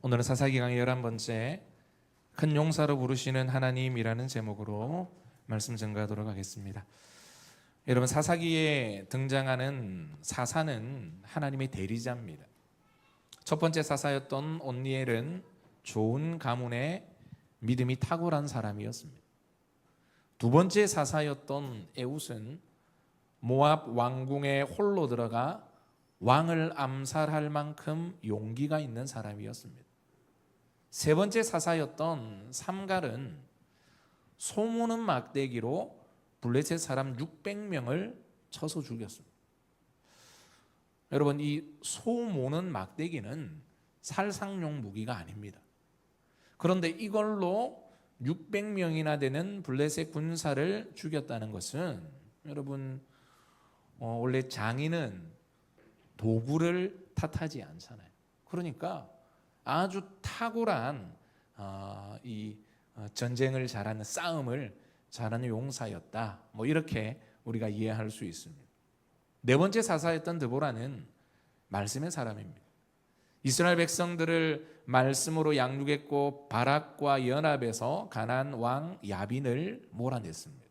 오늘은 사사기 강의 11번째 큰 용사로 부르시는 하나님이라는 제목으로 말씀 전가하도록 하겠습니다. 여러분, 사사기에 등장하는 사사는 하나님의 대리자입니다. 첫 번째 사사였던 온니엘은 좋은 가문의 믿음이 탁월한 사람이었습니다. 두 번째 사사였던 에웃은 모압 왕궁에 홀로 들어가 왕을 암살할 만큼 용기가 있는 사람이었습니다. 세 번째 사사였던 삼갈은 소모는 막대기로 블레셋 사람 600명을 쳐서 죽였습니다. 여러분, 이 소모는 막대기는 살상용 무기가 아닙니다. 그런데 이걸로 600명이나 되는 블레셋 군사를 죽였다는 것은, 여러분, 원래 장인은 도구를 탓하지 않잖아요. 그러니까 아주 탁월한 전쟁을 잘하는, 싸움을 잘하는 용사였다, 이렇게 우리가 이해할 수 있습니다. 네 번째 사사였던 드보라는 말씀의 사람입니다. 이스라엘 백성들을 말씀으로 양육했고 바락과 연합해서 가나안 왕 야빈을 몰아냈습니다.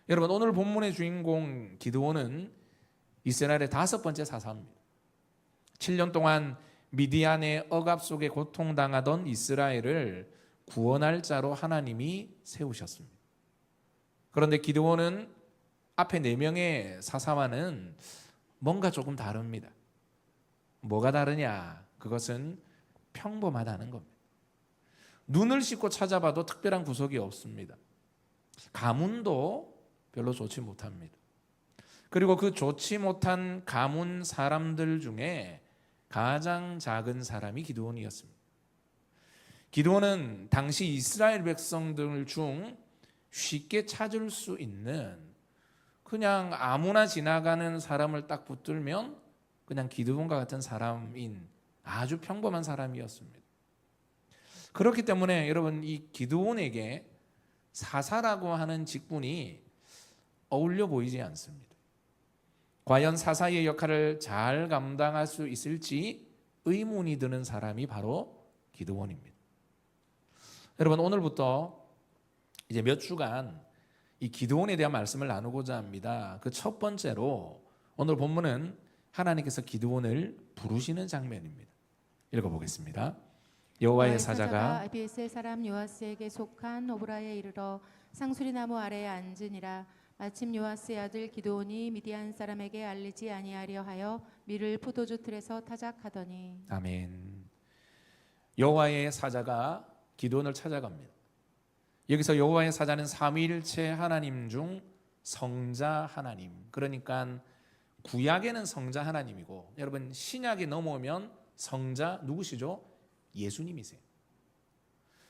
여러분, 오늘 본문의 주인공 기드온은 이스라엘의 다섯 번째 사사입니다. 7년 동안 미디안의 억압 속에 고통당하던 이스라엘을 구원할 자로 하나님이 세우셨습니다. 그런데 기드온은 앞에 4명의 사사와는 뭔가 조금 다릅니다. 뭐가 다르냐? 그것은 평범하다는 겁니다. 눈을 씻고 찾아봐도 특별한 구석이 없습니다. 가문도 별로 좋지 못합니다. 그리고 그 좋지 못한 가문 사람들 중에 가장 작은 사람이 기드온이었습니다. 기드온은 당시 이스라엘 백성들 중 쉽게 찾을 수 있는, 그냥 아무나 지나가는 사람을 딱 붙들면 그냥 기드온과 같은 사람인 아주 평범한 사람이었습니다. 그렇기 때문에 여러분, 이 기드온에게 사사라고 하는 직분이 어울려 보이지 않습니다. 과연 사사의 역할을 잘 감당할 수 있을지 의문이 드는 사람이 바로 기드온입니다. 여러분, 오늘부터 이제 몇 주간 이 기드온에 대한 말씀을 나누고자 합니다. 그 첫 번째로 오늘 본문은 하나님께서 기드온을 부르시는 장면입니다. 읽어보겠습니다. 여호와의 사자가 아비에셀 사람 요아스에게 속한 오브라에 이르러 상수리나무 아래에 앉으니라. 마침 요아스의 아들 기드온이 미디안 사람에게 알리지 아니하려 하여 밀을 포도주 틀에서 타작하더니. 아멘. 여호와의 사자가 기드온을 찾아갑니다. 여기서 여호와의 사자는 삼위일체 하나님 중 성자 하나님, 그러니까 구약에는 성자 하나님이고, 여러분, 신약에 넘어오면 성자 누구시죠? 예수님이세요.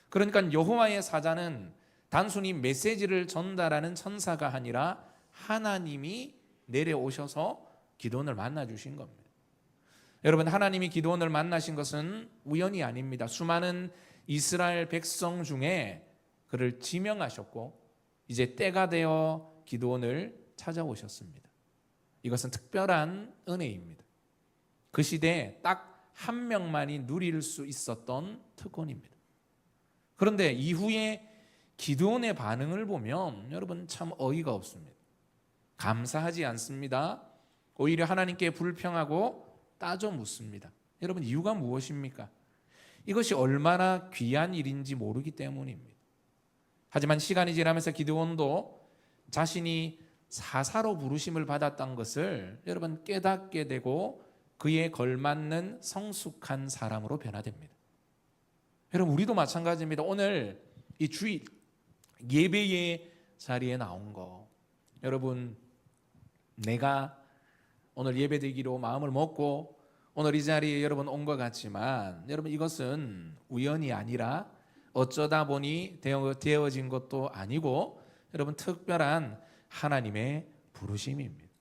그러니까 여호와의 사자는 단순히 메시지를 전달하는 천사가 아니라 하나님이 내려오셔서 기드온을 만나 주신 겁니다. 여러분, 하나님이 기드온을 만나신 것은 우연이 아닙니다. 수많은 이스라엘 백성 중에 그를 지명하셨고 이제 때가 되어 기드온을 찾아오셨습니다. 이것은 특별한 은혜입니다. 그 시대에 딱 한 명만이 누릴 수 있었던 특권입니다. 그런데 이후에 기드온의 반응을 보면 여러분, 참 어이가 없습니다. 감사하지 않습니다. 오히려 하나님께 불평하고 따져 묻습니다. 여러분, 이유가 무엇입니까? 이것이 얼마나 귀한 일인지 모르기 때문입니다. 하지만 시간이 지나면서 기드온도 자신이 사사로 부르심을 받았던 것을 여러분 깨닫게 되고 그에 걸맞는 성숙한 사람으로 변화됩니다. 여러분, 우리도 마찬가지입니다. 오늘 이 주일 예배의 자리에 나온 거, 여러분, 내가 오늘 예배드리기로 마음을 먹고 오늘 이 자리에 여러분 온 것 같지만, 여러분, 이것은 우연이 아니라 어쩌다 보니 되어진 것도 아니고, 여러분, 특별한 하나님의 부르심입니다.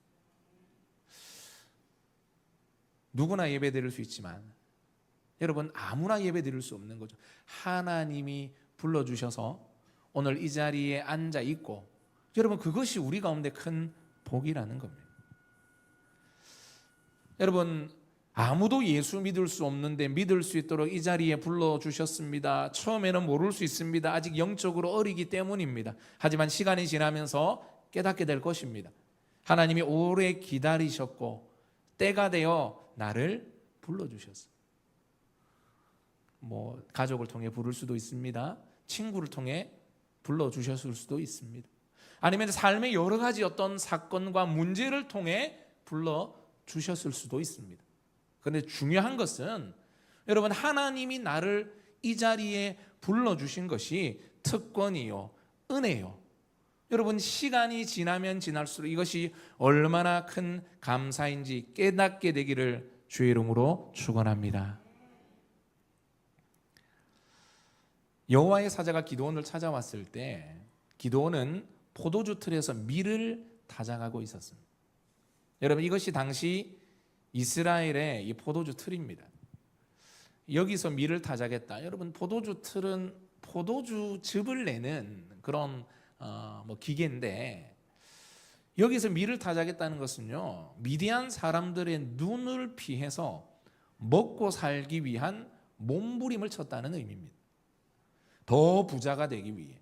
누구나 예배드릴 수 있지만 여러분, 아무나 예배드릴 수 없는 거죠. 하나님이 불러주셔서 오늘 이 자리에 앉아 있고, 여러분, 그것이 우리 가운데 큰 복이라는 겁니다. 여러분, 아무도 예수 믿을 수 없는데 믿을 수 있도록 이 자리에 불러주셨습니다. 처음에는 모를 수 있습니다. 아직 영적으로 어리기 때문입니다. 하지만 시간이 지나면서 깨닫게 될 것입니다. 하나님이 오래 기다리셨고 때가 되어 나를 불러주셨어요. 가족을 통해 부를 수도 있습니다. 친구를 통해 불러주셨을 수도 있습니다. 아니면 삶의 여러 가지 어떤 사건과 문제를 통해 불러주셨을 수도 있습니다. 그런데 중요한 것은 여러분, 하나님이 나를 이 자리에 불러주신 것이 특권이요, 은혜요. 여러분, 시간이 지나면 지날수록 이것이 얼마나 큰 감사인지 깨닫게 되기를 주의 이름으로 축원합니다. 여호와의 사자가 기드온을 찾아왔을 때 기드온은 포도주 틀에서 밀을 다져가고 있었습니다. 여러분, 이것이 당시 이스라엘의 이 포도주 틀입니다. 여기서 밀을 다자겠다. 여러분, 포도주 틀은 포도주 즙을 내는 그런 기계인데, 여기서 밀을 다자겠다는 것은요, 미디안 사람들의 눈을 피해서 먹고 살기 위한 몸부림을 쳤다는 의미입니다. 더 부자가 되기 위해,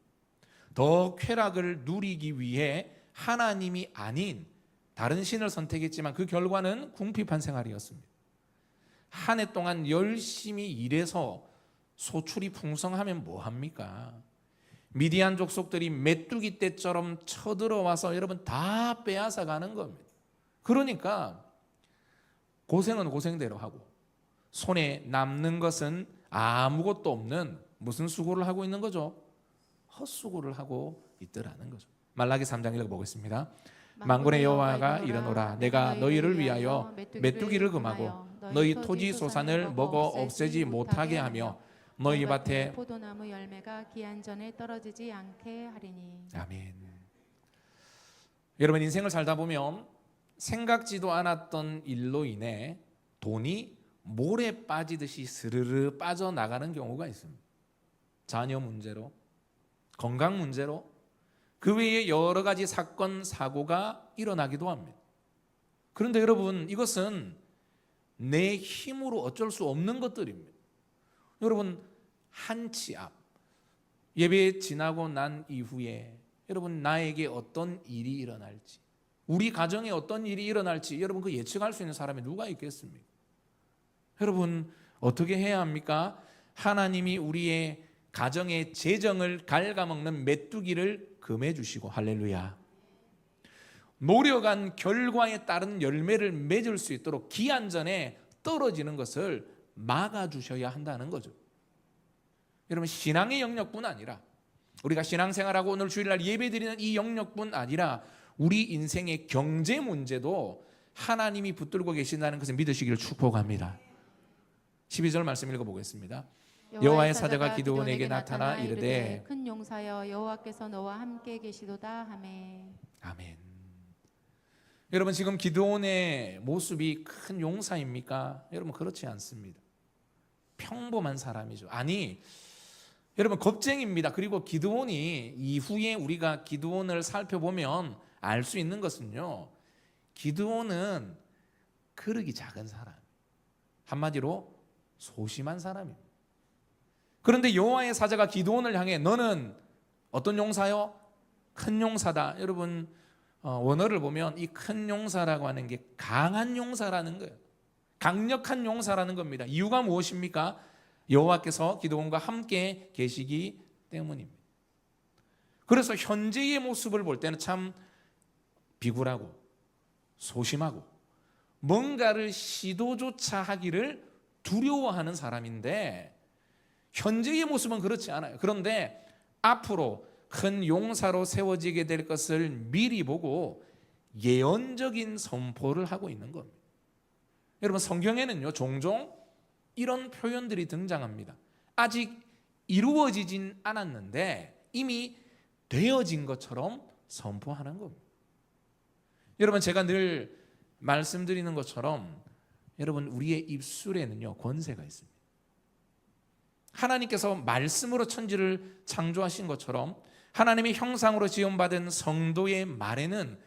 더 쾌락을 누리기 위해 하나님이 아닌 다른 신을 선택했지만 그 결과는 궁핍한 생활이었습니다. 한 해 동안 열심히 일해서 소출이 풍성하면 뭐합니까? 미디안 족속들이 메뚜기 떼처럼 쳐들어와서 여러분 다 빼앗아 가는 겁니다. 그러니까 고생은 고생대로 하고 손에 남는 것은 아무것도 없는 무슨 수고를 하고 있는 거죠? 헛수고를 하고 있더라는 거죠. 말라기 3장 읽어보겠습니다. 만군의 여호와가 이르노라, 내가 너희를 위하여 메뚜기를 금하고 너희 토지 소산을 먹어 없애지 못하게 하며 너희 밭에 포도나무 열매가 기한 전에 떨어지지 않게 하리니. 아멘. 여러분, 인생을 살다 보면 생각지도 않았던 일로 인해 돈이 모래 빠지듯이 스르르 빠져나가는 경우가 있습니다. 자녀 문제로, 건강 문제로, 그 외에 여러 가지 사건, 사고가 일어나기도 합니다. 그런데 여러분, 이것은 내 힘으로 어쩔 수 없는 것들입니다. 여러분, 한 치 앞, 예배 지나고 난 이후에 여러분, 나에게 어떤 일이 일어날지, 우리 가정에 어떤 일이 일어날지 여러분, 그 예측할 수 있는 사람이 누가 있겠습니까? 여러분, 어떻게 해야 합니까? 하나님이 우리의 가정의 재정을 갉아먹는 메뚜기를 금해 주시고, 할렐루야, 노력한 결과에 따른 열매를 맺을 수 있도록 기한 전에 떨어지는 것을 막아주셔야 한다는 거죠. 여러분, 신앙의 영역뿐 아니라 우리가 신앙생활하고 오늘 주일날 예배드리는 이 영역뿐 아니라 우리 인생의 경제 문제도 하나님이 붙들고 계신다는 것을 믿으시기를 축복합니다. 12절 말씀 읽어보겠습니다. 여호와의 사자가 기드온에게 나타나 이르되 큰 용사여, 여호와께서 너와 함께 계시도다 하매. 아멘. 여러분, 지금 기드온의 모습이 큰 용사입니까? 여러분, 그렇지 않습니다. 평범한 사람이죠. 아니, 여러분, 겁쟁입니다. 그리고 기드온이 이후에 우리가 기드온을 살펴보면 알 수 있는 것은요, 기드온은 그릇이 작은 사람, 한마디로 소심한 사람입니다. 그런데 여호와의 사자가 기드온을 향해 너는 어떤 용사요? 큰 용사다. 여러분, 원어를 보면 이 큰 용사라고 하는 게 강한 용사라는 거예요. 강력한 용사라는 겁니다. 이유가 무엇입니까? 여호와께서 기드온과 함께 계시기 때문입니다. 그래서 현재의 모습을 볼 때는 참 비굴하고 소심하고 뭔가를 시도조차 하기를 두려워하는 사람인데, 현재의 모습은 그렇지 않아요. 그런데 앞으로 큰 용사로 세워지게 될 것을 미리 보고 예언적인 선포를 하고 있는 겁니다. 여러분, 성경에는요, 종종 이런 표현들이 등장합니다. 아직 이루어지진 않았는데 이미 되어진 것처럼 선포하는 겁니다. 여러분, 제가 늘 말씀드리는 것처럼 여러분, 우리의 입술에는요, 권세가 있습니다. 하나님께서 말씀으로 천지를 창조하신 것처럼 하나님의 형상으로 지음받은 성도의 말에는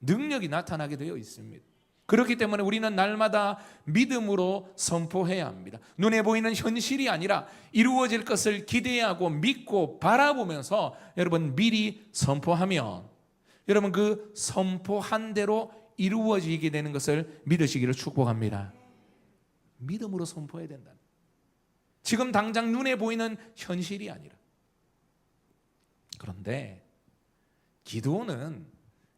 능력이 나타나게 되어 있습니다. 그렇기 때문에 우리는 날마다 믿음으로 선포해야 합니다. 눈에 보이는 현실이 아니라 이루어질 것을 기대하고 믿고 바라보면서 여러분 미리 선포하면 여러분 그 선포한 대로 이루어지게 되는 것을 믿으시기를 축복합니다. 믿음으로 선포해야 된다. 지금 당장 눈에 보이는 현실이 아니라. 그런데 기드온은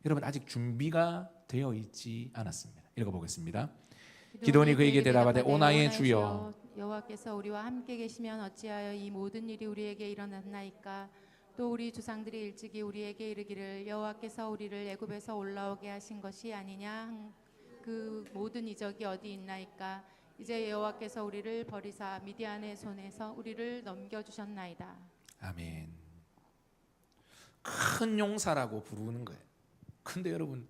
여러분 아직 준비가 되어 있지 않았습니다. 읽어보겠습니다. 기드온이 그에게 대답하되 오나의 주여 여호와께서 우리와 함께 계시면 어찌하여 이 모든 일이 우리에게 일어났나이까? 또 우리 조상들이 일찍이 우리에게 이르기를 여호와께서 우리를 애굽에서 올라오게 하신 것이 아니냐? 그 모든 이적이 어디 있나이까? 이제 여호와께서 우리를 버리사 미디안의 손에서 우리를 넘겨주셨나이다. 아멘. 큰 용사라고 부르는 거예요. 근데 여러분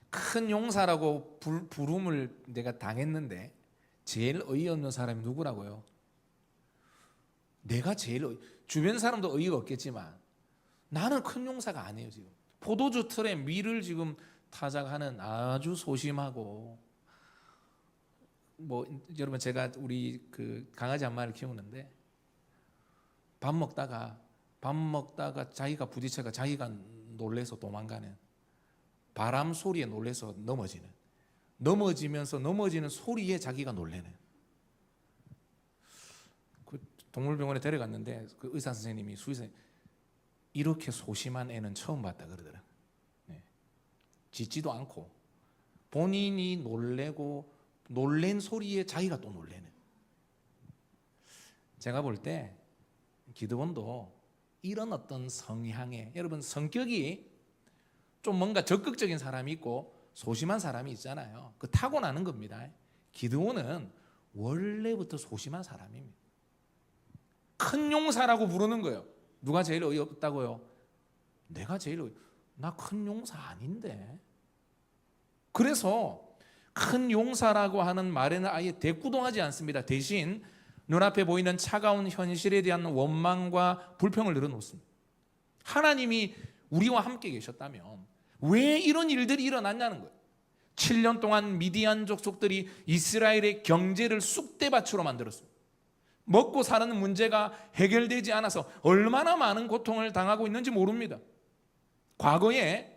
큰 용사라고 부름을 내가 당했는데 제일 어이없는 사람이 누구라고요? 내가 제일 주변 사람도 어이가 없겠지만 나는 큰 용사가 아니에요. 지금 포도주 틀에 밀을 지금 타작하는 아주 소심하고 여러분 제가 우리 그 강아지 한 마리를 키우는데 밥 먹다가 자기가 부딪혀가 자기가 놀래서 도망가는 바람 소리에 놀래서 넘어지면서 넘어지는 소리에 자기가 놀래는 그 동물병원에 데려갔는데 그 의사 선생님이 수의사 이렇게 소심한 애는 처음 봤다 그러더라. 네. 짖지도 않고 본인이 놀래고 놀랜 소리에 자기가 또 놀래는. 제가 볼 때 기드온도 이런 어떤 성향에 여러분 성격이 좀 뭔가 적극적인 사람이 있고 소심한 사람이 있잖아요. 그 타고나는 겁니다. 기드온은 원래부터 소심한 사람입니다. 큰 용사라고 부르는 거예요. 누가 제일 어이없다고요? 내가 제일 나 큰 용사 아닌데. 그래서 큰 용사라고 하는 말에는 아예 대꾸동하지 않습니다. 대신 눈앞에 보이는 차가운 현실에 대한 원망과 불평을 늘어놓습니다. 하나님이 우리와 함께 계셨다면 왜 이런 일들이 일어났냐는 거예요. 7년 동안 미디안 족속들이 이스라엘의 경제를 쑥대밭으로 만들었습니다. 먹고 사는 문제가 해결되지 않아서 얼마나 많은 고통을 당하고 있는지 모릅니다. 과거에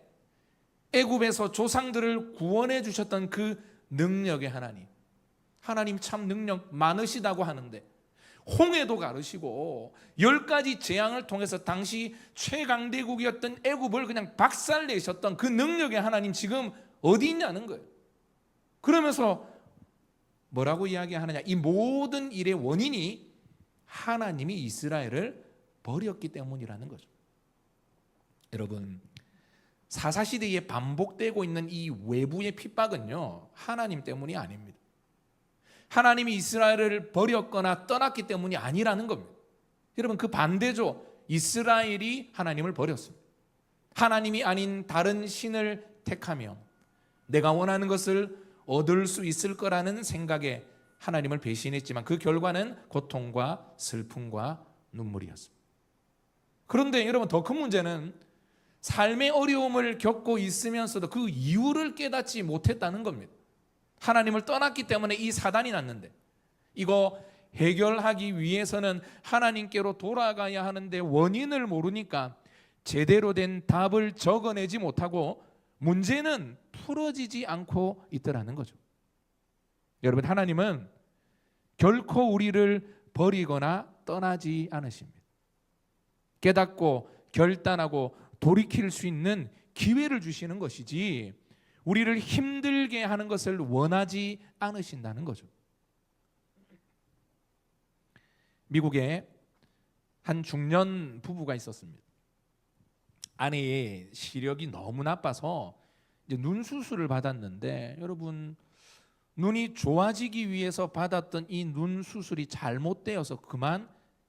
애굽에서 조상들을 구원해 주셨던 그 능력의 하나님 참 능력 많으시다고 하는데 홍해도 가르시고 10가지 재앙을 통해서 당시 최강대국이었던 애굽을 그냥 박살내셨던 그 능력의 하나님 지금 어디 있냐는 거예요. 그러면서 뭐라고 이야기하느냐? 이 모든 일의 원인이 하나님이 이스라엘을 버렸기 때문이라는 거죠. 여러분 사사시대에 반복되고 있는 이 외부의 핍박은요 하나님 때문이 아닙니다. 하나님이 이스라엘을 버렸거나 떠났기 때문이 아니라는 겁니다. 여러분 그 반대죠. 이스라엘이 하나님을 버렸습니다. 하나님이 아닌 다른 신을 택하며 내가 원하는 것을 얻을 수 있을 거라는 생각에 하나님을 배신했지만 그 결과는 고통과 슬픔과 눈물이었습니다. 그런데 여러분 더 큰 문제는 삶의 어려움을 겪고 있으면서도 그 이유를 깨닫지 못했다는 겁니다. 하나님을 떠났기 때문에 이 사단이 났는데 이거 해결하기 위해서는 하나님께로 돌아가야 하는데 원인을 모르니까 제대로 된 답을 적어내지 못하고 문제는 풀어지지 않고 있더라는 거죠. 여러분 하나님은 결코 우리를 버리거나 떠나지 않으십니다. 깨닫고 결단하고 돌이킬 수 있는 기회를 주시는 것이지 우리를 힘들게 하는 것을 원하지 않으신다는 거죠. 미국에 한 중년 부부가 있었습니다. 아내의 시력이 너무 나빠서 이제 눈 수술을 받았는데 여러분 눈이 좋아지기 위해서 받았던 이 눈 수술이 잘못되어서 그만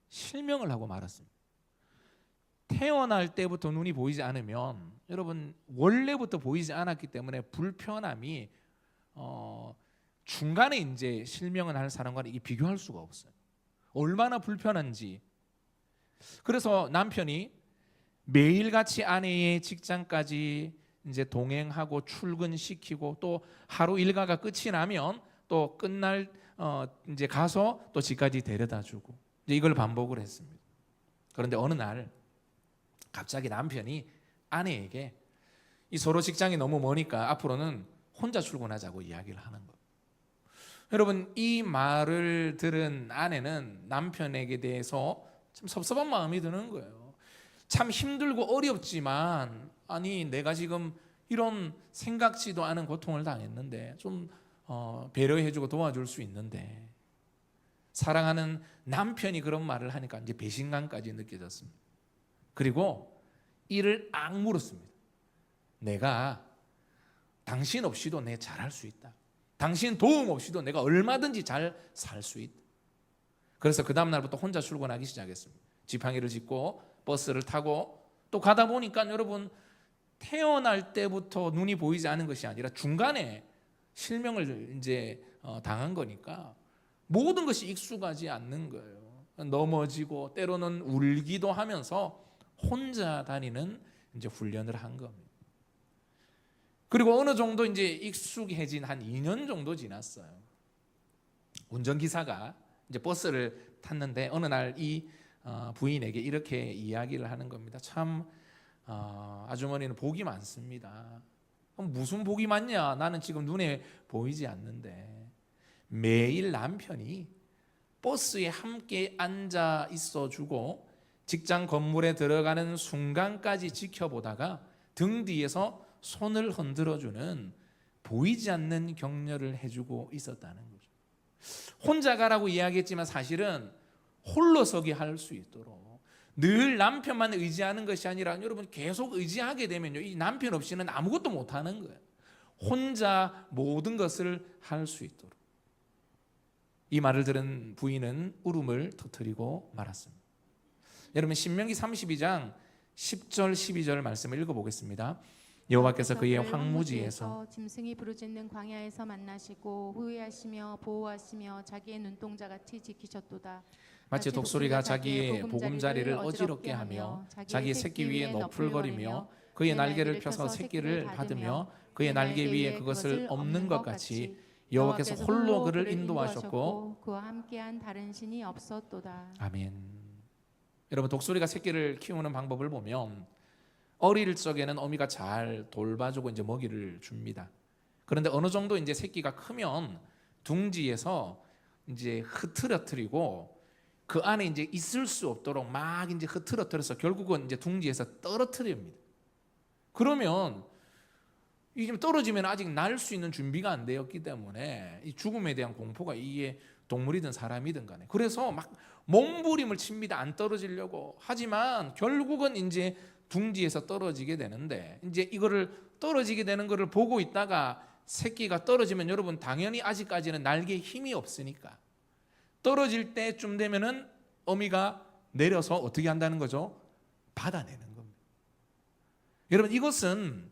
실명을 하고 말았습니다. 태어날 때부터 눈이 보이지 않으면 여러분 원래부터 보이지 않았기 때문에 불편함이 중간에 이제 실명을 하는 사람과는 비교할 수가 없어요. 얼마나 불편한지. 그래서 남편이 매일같이 아내의 직장까지 이제 동행하고 출근시키고 또 하루 일과가 끝이 나면 또 끝날 이제 가서 또 집까지 데려다주고 이제 이걸 반복을 했습니다. 그런데 어느 날 갑자기 남편이 아내에게 이 서로 직장이 너무 머니까 앞으로는 혼자 출근하자고 이야기를 하는 거예요. 여러분, 이 말을 들은 아내는 남편에게 대해서 참 섭섭한 마음이 드는 거예요. 참 힘들고 어렵지만 아니 내가 지금 이런 생각지도 않은 고통을 당했는데 좀 배려해주고 도와줄 수 있는데, 사랑하는 남편이 그런 말을 하니까 이제 배신감까지 느껴졌습니다. 그리고 이를 악물었습니다. 내가 당신 없이도 내 잘할 수 있다. 당신 도움 없이도 내가 얼마든지 잘 살 수 있다. 그래서 그 다음 날부터 혼자 출근하기 시작했습니다. 지팡이를 짚고 버스를 타고 또 가다 보니까 여러분, 태어날 때부터 눈이 보이지 않은 것이 아니라 중간에 실명을 이제 당한 거니까 모든 것이 익숙하지 않는 거예요. 넘어지고 때로는 울기도 하면서 혼자 다니는 이제 훈련을 한 겁니다. 그리고 어느 정도 이제 익숙해진 한 2년 정도 지났어요. 운전기사가 이제 버스를 탔는데 어느 날 이 부인에게 이렇게 이야기를 하는 겁니다. 참 아주머니는 복이 많습니다. 무슨 복이 많냐? 나는 지금 눈에 보이지 않는데 매일 남편이 버스에 함께 앉아 있어주고 직장 건물에 들어가는 순간까지 지켜보다가 등 뒤에서 손을 흔들어주는 보이지 않는 격려를 해주고 있었다는 거죠. 혼자 가라고 이야기했지만 사실은 홀로서기 할 수 있도록 늘 남편만 의지하는 것이 아니라 여러분 계속 의지하게 되면요, 이 남편 없이는 아무것도 못하는 거예요. 혼자 모든 것을 할 수 있도록. 이 말을 들은 부인은 울음을 터뜨리고 말았습니다. 여러분, 신명기 32장 10절 12절 말씀을 읽어보겠습니다. 여호와께서 그의 황무지에서 짐승이 부르짖는 광야에서 만나시고 후회하시며 보호하시며 자기의 눈동자 같이 지키셨도다. 마치 독수리가 자기의 보금자리를 어지럽게 하며 자기의 새끼 위에 너풀거리며 그의 날개를 펴서 새끼를 받으며 그의 날개 위에 그것을 엎는 것 같이 여호와께서 홀로 그를 인도하셨고 그와 함께한 다른 신이 없었도다. 아멘. 여러분, 독수리가 새끼를 키우는 방법을 보면 어릴 적에는 어미가 잘 돌봐주고 이제 먹이를 줍니다. 그런데 어느 정도 이제 새끼가 크면 둥지에서 이제 흐트러뜨리고 그 안에 이제 있을 수 없도록 막 이제 흐트러뜨려서 결국은 이제 둥지에서 떨어뜨립니다. 그러면 이 좀 떨어지면 아직 날 수 있는 준비가 안 되었기 때문에 이 죽음에 대한 공포가, 이게 동물이든 사람이든 간에, 그래서 막 몸부림을 칩니다. 안 떨어지려고. 하지만 결국은 이제 둥지에서 떨어지게 되는데, 이제 이거를 떨어지게 되는 거를 보고 있다가 새끼가 떨어지면 여러분 당연히 아직까지는 날개에 힘이 없으니까 떨어질 때쯤 되면은 어미가 내려서 어떻게 한다는 거죠? 받아내는 겁니다. 여러분, 이것은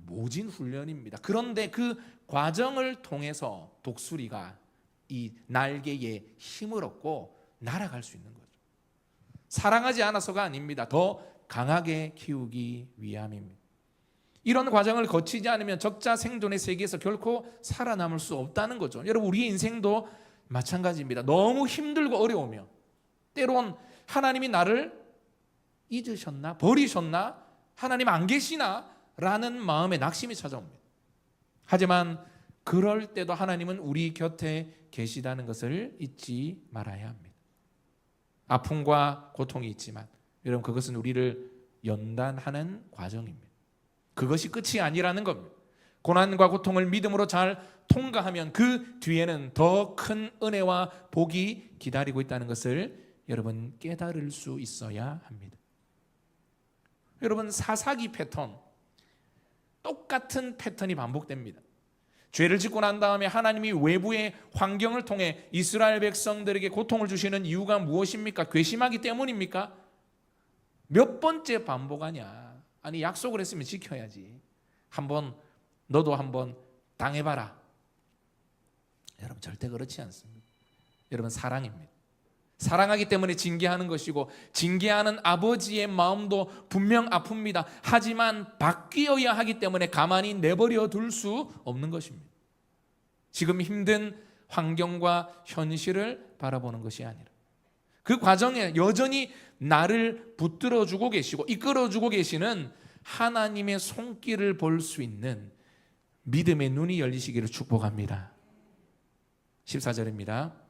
모진 훈련입니다. 그런데 그 과정을 통해서 독수리가 이 날개에 힘을 얻고 날아갈 수 있는 거죠. 사랑하지 않아서가 아닙니다. 더 강하게 키우기 위함입니다. 이런 과정을 거치지 않으면 적자 생존의 세계에서 결코 살아남을 수 없다는 거죠. 여러분, 우리의 인생도 마찬가지입니다. 너무 힘들고 어려우면 때론 하나님이 나를 잊으셨나? 버리셨나? 하나님 안 계시나? 라는 마음에 낙심이 찾아옵니다. 하지만 그럴 때도 하나님은 우리 곁에 계시다는 것을 잊지 말아야 합니다. 아픔과 고통이 있지만 여러분, 그것은 우리를 연단하는 과정입니다. 그것이 끝이 아니라는 겁니다. 고난과 고통을 믿음으로 잘 통과하면 그 뒤에는 더 큰 은혜와 복이 기다리고 있다는 것을 여러분 깨달을 수 있어야 합니다. 여러분, 사사기 패턴, 똑같은 패턴이 반복됩니다. 죄를 짓고 난 다음에 하나님이 외부의 환경을 통해 이스라엘 백성들에게 고통을 주시는 이유가 무엇입니까? 괘씸하기 때문입니까? 몇 번째 반복하냐? 아니, 약속을 했으면 지켜야지. 너도 한번 당해봐라. 여러분, 절대 그렇지 않습니다. 여러분, 사랑입니다. 사랑하기 때문에 징계하는 것이고 징계하는 아버지의 마음도 분명 아픕니다. 하지만 바뀌어야 하기 때문에 가만히 내버려 둘 수 없는 것입니다. 지금 힘든 환경과 현실을 바라보는 것이 아니라 그 과정에 여전히 나를 붙들어주고 계시고 이끌어주고 계시는 하나님의 손길을 볼 수 있는 믿음의 눈이 열리시기를 축복합니다. 14절입니다.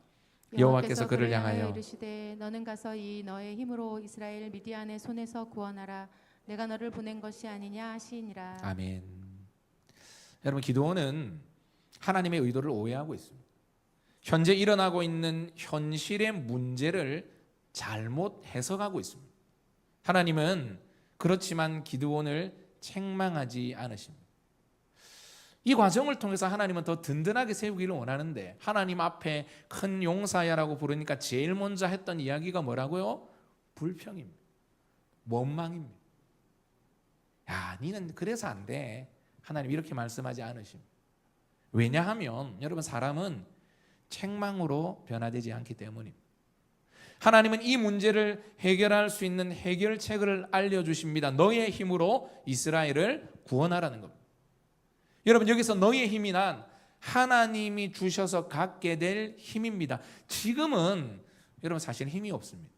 여호와께서 그를 향하여 이르시되 너는 가서 이 너의 힘으로 이스라엘 미디안의 손에서 구원하라. 내가 너를 보낸 것이 아니냐 하시니라. 아멘. 여러분, 기드온은 하나님의 의도를 오해하고 있습니다. 현재 일어나고 있는 현실의 문제를 잘못 해석하고 있습니다. 하나님은 그렇지만 기드온을 책망하지 않으십니다. 이 과정을 통해서 하나님은 더 든든하게 세우기를 원하는데 하나님 앞에 큰 용사야라고 부르니까 제일 먼저 했던 이야기가 뭐라고요? 불평입니다. 원망입니다. 야, 니는 그래서 안 돼. 하나님 이렇게 말씀하지 않으십니다. 왜냐하면 여러분, 사람은 책망으로 변화되지 않기 때문입니다. 하나님은 이 문제를 해결할 수 있는 해결책을 알려주십니다. 너의 힘으로 이스라엘을 구원하라는 겁니다. 여러분, 여기서 너의 힘이 난 하나님이 주셔서 갖게 될 힘입니다. 지금은 여러분 사실 힘이 없습니다.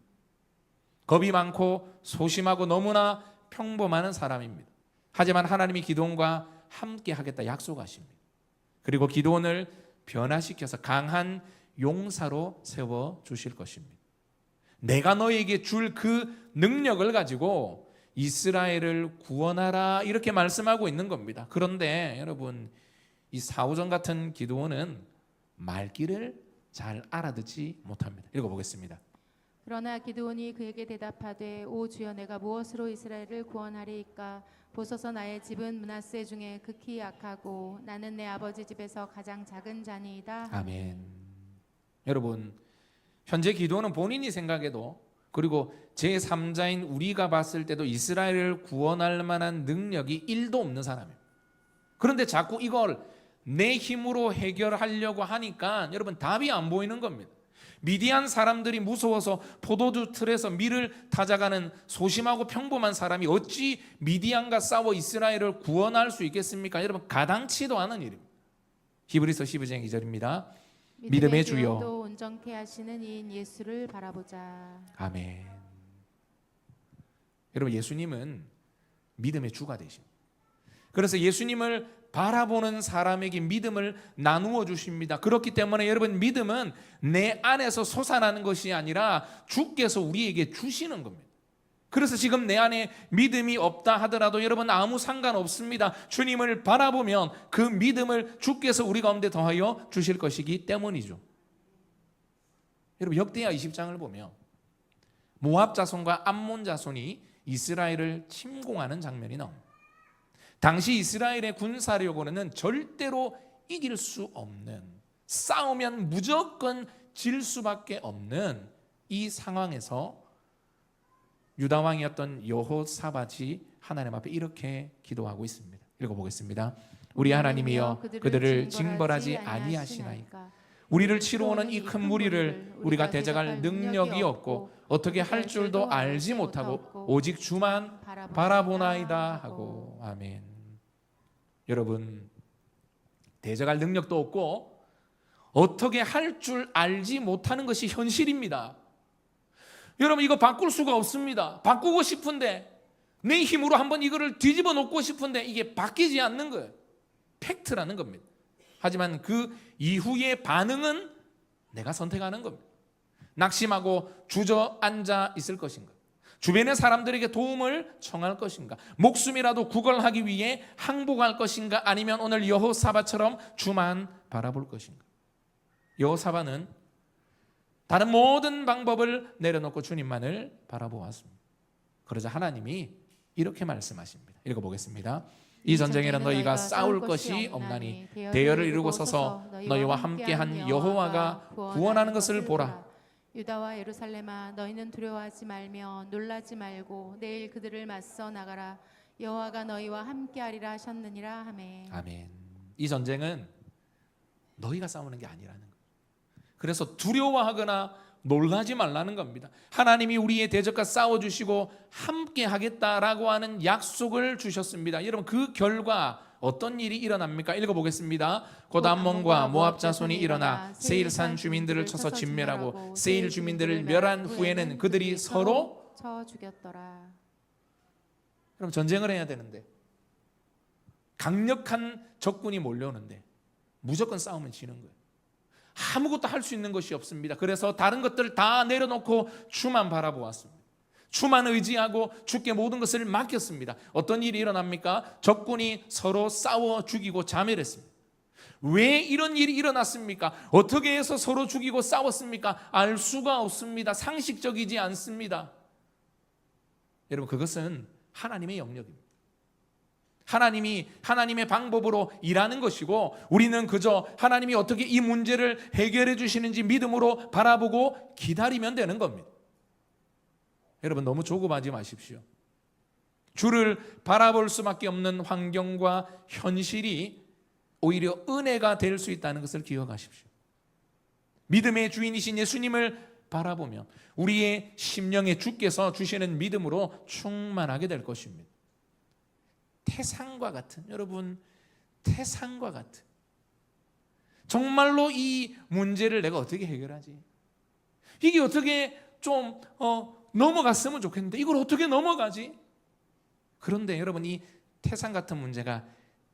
겁이 많고 소심하고 너무나 평범한 사람입니다. 하지만 하나님이 기드온과 함께 하겠다 약속하십니다. 그리고 기드온을 변화시켜서 강한 용사로 세워주실 것입니다. 내가 너에게 줄 그 능력을 가지고 이스라엘을 구원하라 이렇게 말씀하고 있는 겁니다. 그런데 여러분, 이 사오정 같은 기드온은 말귀를 잘 알아듣지 못합니다. 읽어보겠습니다. 그러나 기드온이 그에게 대답하되 오 주여 내가 무엇으로 이스라엘을 구원하리이까. 보소서 나의 집은 므낫세 중에 극히 약하고 나는 내 아버지 집에서 가장 작은 자니이다. 아멘. 여러분, 현재 기드온은 본인이 생각해도 그리고 제3자인 우리가 봤을 때도 이스라엘을 구원할 만한 능력이 1도 없는 사람이에요. 그런데 자꾸 이걸 내 힘으로 해결하려고 하니까 여러분 답이 안 보이는 겁니다. 미디안 사람들이 무서워서 포도주 틀에서 밀을 타자가는 소심하고 평범한 사람이 어찌 미디안과 싸워 이스라엘을 구원할 수 있겠습니까? 여러분, 가당치도 않은 일입니다. 히브리서 12장 2절입니다. 믿음의 주여 도 온전케 하시는 이인 예수를 바라보자. 아멘. 여러분, 예수님은 믿음의 주가 되십니다. 그래서 예수님을 바라보는 사람에게 믿음을 나누어 주십니다. 그렇기 때문에 여러분, 믿음은 내 안에서 솟아나는 것이 아니라 주께서 우리에게 주시는 겁니다. 그래서 지금 내 안에 믿음이 없다 하더라도 여러분 아무 상관없습니다. 주님을 바라보면 그 믿음을 주께서 우리 가운데 더하여 주실 것이기 때문이죠. 여러분, 역대하 20장을 보면 모압 자손과 암몬 자손이 이스라엘을 침공하는 장면이 나옵니다. 당시 이스라엘의 군사력으로는 절대로 이길 수 없는, 싸우면 무조건 질 수밖에 없는 이 상황에서 유다 왕이었던 여호사밧이 하나님 앞에 이렇게 기도하고 있습니다. 읽어보겠습니다. 우리 하나님이여 그들을 징벌하지 아니하시나이까. 우리를 치러 오는 이 큰 무리를 우리가 대적할 능력이 없고 어떻게 할 줄도 알지 못하고 오직 주만 바라보나이다 하고. 아멘. 여러분, 대적할 능력도 없고 어떻게 할 줄 알지 못하는 것이 현실입니다. 여러분, 이거 바꿀 수가 없습니다. 바꾸고 싶은데 내 힘으로 한번 이거를 뒤집어 놓고 싶은데 이게 바뀌지 않는 거예요. 팩트라는 겁니다. 하지만 그 이후의 반응은 내가 선택하는 겁니다. 낙심하고 주저앉아 있을 것인가? 주변의 사람들에게 도움을 청할 것인가? 목숨이라도 구걸하기 위해 항복할 것인가? 아니면 오늘 여호사밧처럼 주만 바라볼 것인가? 여호사밧은 다른 모든 방법을 내려놓고 주님만을 바라보았습니다. 그러자 하나님이 이렇게 말씀하십니다. 읽어보겠습니다. 이 전쟁에는 너희가 싸울 것이 없나니 대열을 이루고 서서 너희와 함께한 여호와가 구원하는 것을 보라. 유다와 예루살렘아 너희는 두려워하지 말며 놀라지 말고 내일 그들을 맞서 나가라. 여호와가 너희와 함께하리라 하셨느니라. 아멘. 아멘. 이 전쟁은 너희가 싸우는 게 아니라는 거예요. 그래서 두려워하거나 놀라지 말라는 겁니다. 하나님이 우리의 대적과 싸워주시고 함께 하겠다라고 하는 약속을 주셨습니다. 여러분, 그 결과 어떤 일이 일어납니까? 읽어보겠습니다. 곧 암몬과 모압 자손이 일어나 세일산 주민들을 쳐서 진멸하고 세일 주민들을 멸한 후에는 그들이 서로 쳐 죽였더라. 그럼 전쟁을 해야 되는데, 강력한 적군이 몰려오는데 무조건 싸우면 지는 거예요. 아무것도 할 수 있는 것이 없습니다. 그래서 다른 것들 다 내려놓고 주만 바라보았습니다. 주만 의지하고 주께 모든 것을 맡겼습니다. 어떤 일이 일어납니까? 적군이 서로 싸워 죽이고 자멸했습니다. 왜 이런 일이 일어났습니까? 어떻게 해서 서로 죽이고 싸웠습니까? 알 수가 없습니다. 상식적이지 않습니다. 여러분, 그것은 하나님의 영역입니다. 하나님이 하나님의 방법으로 일하는 것이고, 우리는 그저 하나님이 어떻게 이 문제를 해결해 주시는지 믿음으로 바라보고 기다리면 되는 겁니다. 여러분, 너무 조급하지 마십시오. 주를 바라볼 수밖에 없는 환경과 현실이 오히려 은혜가 될 수 있다는 것을 기억하십시오. 믿음의 주인이신 예수님을 바라보면 우리의 심령에 주께서 주시는 믿음으로 충만하게 될 것입니다. 태산과 같은, 여러분, 태산과 같은, 정말로 이 문제를 내가 어떻게 해결하지? 이게 어떻게 좀 넘어갔으면 좋겠는데 이걸 어떻게 넘어가지? 그런데 여러분, 이 태산 같은 문제가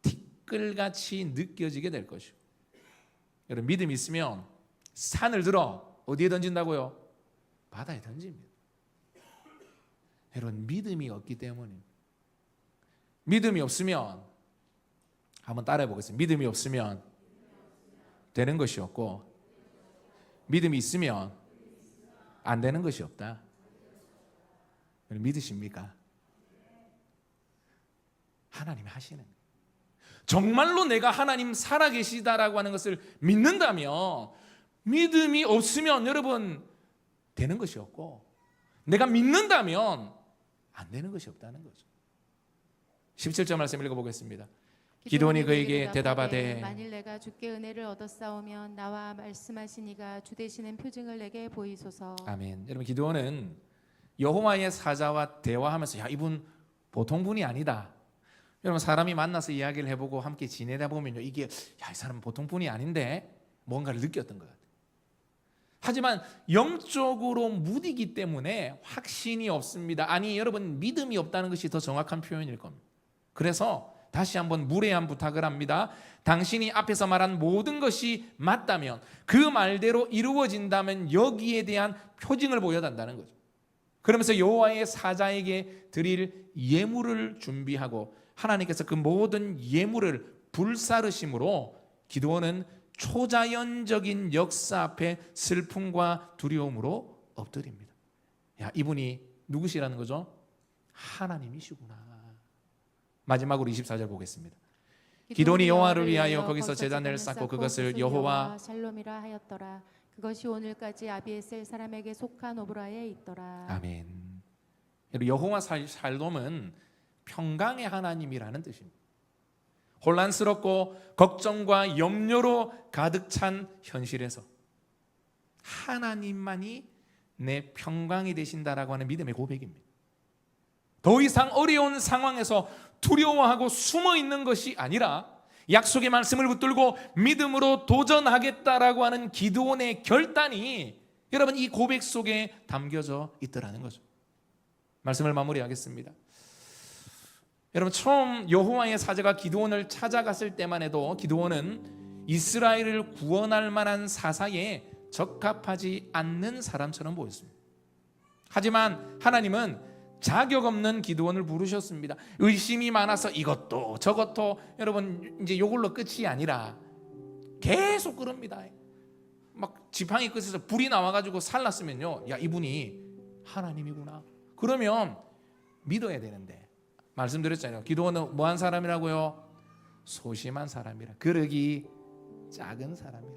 티끌같이 느껴지게 될 것이고, 여러분, 믿음이 있으면 산을 들어 어디에 던진다고요? 바다에 던집니다. 여러분, 믿음이 없기 때문입니다. 믿음이 없으면, 한번 따라해 보겠습니다. 믿음이 없으면 되는 것이 없고, 믿음이 있으면 안 되는 것이 없다. 믿으십니까? 하나님이 하시는, 정말로 내가 하나님 살아계시다라고 하는 것을 믿는다면, 믿음이 없으면 여러분 되는 것이 없고, 내가 믿는다면 안 되는 것이 없다는 거죠. 17절 말씀 읽어보겠습니다. 기드온이 그에게 대답하되, 만일 내가 주께 은혜를 얻었사오면 나와 말씀하신 이가 주 되시는 표징을 내게 보이소서. 아멘. 여러분, 기드온은 여호와의 사자와 대화하면서, 야, 이분 보통 분이 아니다. 여러분, 사람이 만나서 이야기를 해보고 함께 지내다 보면요, 이게, 야, 이 사람은 보통 분이 아닌데 뭔가를 느꼈던 것 같아요. 하지만 영적으로 무디기 때문에 확신이 없습니다. 아니, 여러분, 믿음이 없다는 것이 더 정확한 표현일 겁니다. 그래서 다시 한번 무례한 부탁을 합니다. 당신이 앞에서 말한 모든 것이 맞다면, 그 말대로 이루어진다면 여기에 대한 표징을 보여달라는 거죠. 그러면서 여호와의 사자에게 드릴 예물을 준비하고, 하나님께서 그 모든 예물을 불사르심으로 기드온은 초자연적인 역사 앞에 슬픔과 두려움으로 엎드립니다. 야, 이분이 누구시라는 거죠? 하나님이시구나. 마지막으로 24절 보겠습니다. 기드온이 여호와를 위하여 거기서 제단을 쌓고 그것을 여호와 샬롬이라 하였더라. 그것이 오늘까지 아비에셀 사람에게 속한 오브라에 있더라. 아멘. 여호와 샬롬은 평강의 하나님이라는 뜻입니다. 혼란스럽고 걱정과 염려로 가득 찬 현실에서 하나님만이 내 평강이 되신다라고 하는 믿음의 고백입니다. 더 이상 어려운 상황에서 두려워하고 숨어 있는 것이 아니라 약속의 말씀을 붙들고 믿음으로 도전하겠다라고 하는 기드온의 결단이 여러분 이 고백 속에 담겨져 있더라는 거죠. 말씀을 마무리하겠습니다. 여러분, 처음 여호와의 사자가 기드온을 찾아갔을 때만 해도 기드온은 이스라엘을 구원할 만한 사사에 적합하지 않는 사람처럼 보였습니다. 하지만 하나님은 자격 없는 기드온을 부르셨습니다. 의심이 많아서 이것도 저것도, 여러분 이제 이걸로 끝이 아니라 계속 그럽니다. 막 지팡이 끝에서 불이 나와가지고 살랐으면요, 야, 이분이 하나님이구나. 그러면 믿어야 되는데, 말씀드렸잖아요. 기드온은 뭐한 사람이라고요? 소심한 사람이라, 그러기 작은 사람이라.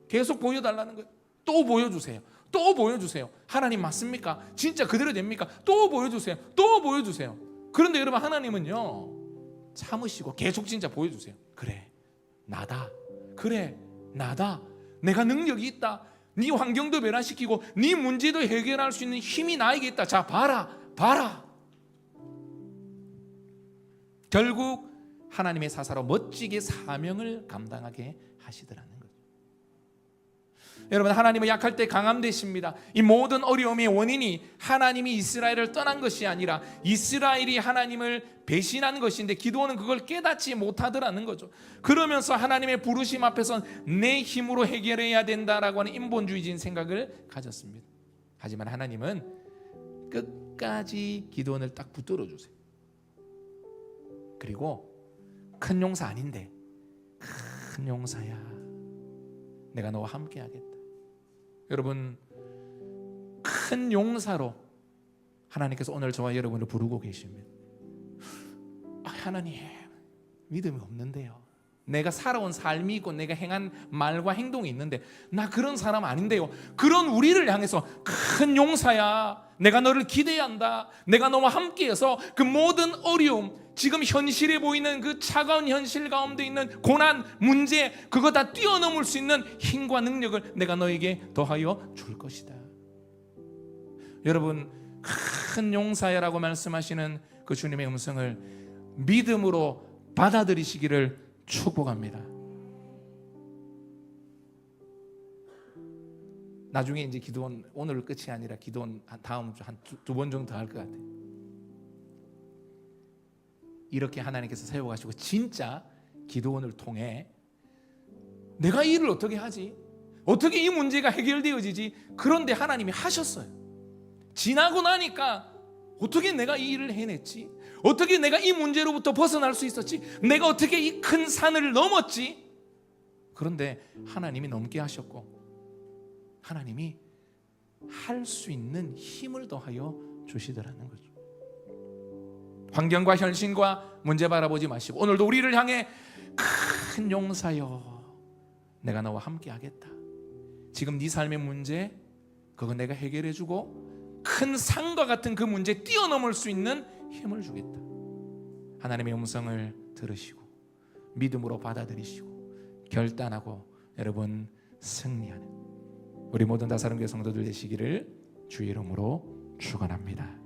계속 보여달라는 거예요. 또 보여주세요. 또 보여주세요. 하나님 맞습니까? 진짜 그대로 됩니까? 또 보여주세요. 또 보여주세요. 그런데 여러분, 하나님은요 참으시고 계속 진짜 보여주세요. 그래, 나다. 그래, 나다. 내가 능력이 있다. 네 환경도 변화시키고 네 문제도 해결할 수 있는 힘이 나에게 있다. 자, 봐라. 결국 하나님의 사사로 멋지게 사명을 감당하게 하시더라는 거죠. 여러분, 하나님은 약할 때 강함 되십니다. 이 모든 어려움의 원인이 하나님이 이스라엘을 떠난 것이 아니라 이스라엘이 하나님을 배신한 것인데 기드온은 그걸 깨닫지 못하더라는 거죠. 그러면서 하나님의 부르심 앞에선 내 힘으로 해결해야 된다라고 하는 인본주의적인 생각을 가졌습니다. 하지만 하나님은 끝까지 기드온을 딱 붙들어 주세요. 그리고 큰 용사 아닌데 큰 용사야, 내가 너와 함께 하겠다. 여러분, 큰 용사로 하나님께서 오늘 저와 여러분을 부르고 계십니다. 하나님, 믿음이 없는데요. 내가 살아온 삶이 있고 내가 행한 말과 행동이 있는데 나 그런 사람 아닌데요. 그런 우리를 향해서 큰 용사야, 내가 너를 기대한다. 내가 너와 함께해서 그 모든 어려움, 지금 현실에 보이는 그 차가운 현실 가운데 있는 고난, 문제, 그거 다 뛰어넘을 수 있는 힘과 능력을 내가 너에게 더하여 줄 것이다. 여러분, 큰 용사야라고 말씀하시는 그 주님의 음성을 믿음으로 받아들이시기를 축복합니다. 나중에 이제 기도원, 오늘 끝이 아니라 기도원 다음 주 한 두 번 정도 할 것 같아요. 이렇게 하나님께서 세워가시고 진짜 기도원을 통해 내가 이 일을 어떻게 하지? 어떻게 이 문제가 해결되어지지? 그런데 하나님이 하셨어요. 지나고 나니까 어떻게 내가 이 일을 해냈지? 어떻게 내가 이 문제로부터 벗어날 수 있었지? 내가 어떻게 이 큰 산을 넘었지? 그런데 하나님이 넘게 하셨고 하나님이 할 수 있는 힘을 더하여 주시더라는 거죠. 환경과 현실과 문제 바라보지 마시고 오늘도 우리를 향해 큰 용사여, 내가 너와 함께 하겠다. 지금 네 삶의 문제 그거 내가 해결해 주고 큰 산과 같은 그 문제 뛰어넘을 수 있는 힘을 주겠다. 하나님의 음성을 들으시고 믿음으로 받아들이시고 결단하고 여러분 승리하는 우리 모든 다사랑교회 성도들 되시기를 주의 이름으로 축원합니다.